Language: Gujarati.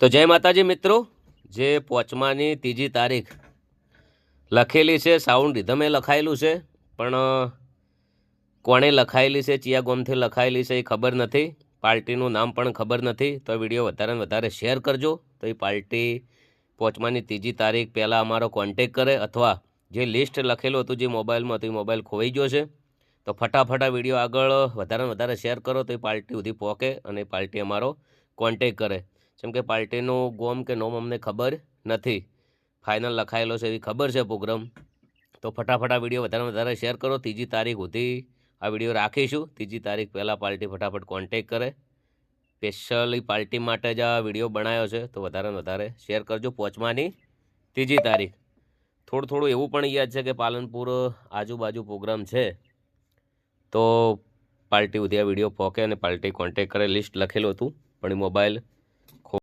તો જય માતાજી મિત્રો, જે પોચમાની ત્રીજી તારીખ લખેલી છે, સાઉન્ડ રિધમે લખાયેલું છે, પણ કોણે લખાયેલી છે, ચિયા ગોમથી લખાયેલી છે એ ખબર નથી. પાર્ટીનું નામ પણ ખબર નથી. તો વિડીયો વધારે ને વધારે શેર કરજો, તો એ પાર્ટી પોચમાની ત્રીજી તારીખ પહેલાં અમારો કોન્ટેક કરે, અથવા જે લિસ્ટ લખેલું હતું જે મોબાઈલમાં હતું એ મોબાઈલ ખોવાઈ ગયો છે. તો ફટાફટ આ વિડીયો આગળ વધારે ને વધારે શેર કરો, તો એ પાર્ટી સુધી પહોંચે અને એ પાર્ટી અમારો કોન્ટેક કરે. જેમ કે પાર્ટીનું ગોમ કે નોમ અમને ખબર નથી. ફાઇનલ લખાયેલો છે એવી ખબર છે પ્રોગ્રામ. તો ફટાફટ આ વિડીયો વધારે વધારે શેર કરો. ત્રીજી તારીખ સુધી આ વિડીયો રાખીશું. ત્રીજી તારીખ પહેલાં પાર્ટી ફટાફટ કોન્ટેક કરે. સ્પેશિયલી પાર્ટી માટે જ આ વિડીયો બનાવ્યો છે. તો વધારે વધારે શેર કરજો. પોચમાની ત્રીજી તારીખ. થોડું એવું પણ યાદ છે કે પાલનપુર આજુબાજુ પ્રોગ્રામ છે, તો પાર્ટી સુધી આ વિડીયો પહોંચે અને પાર્ટી કોન્ટેક કરે. લિસ્ટ લખેલું હતું પણ એ મોબાઈલ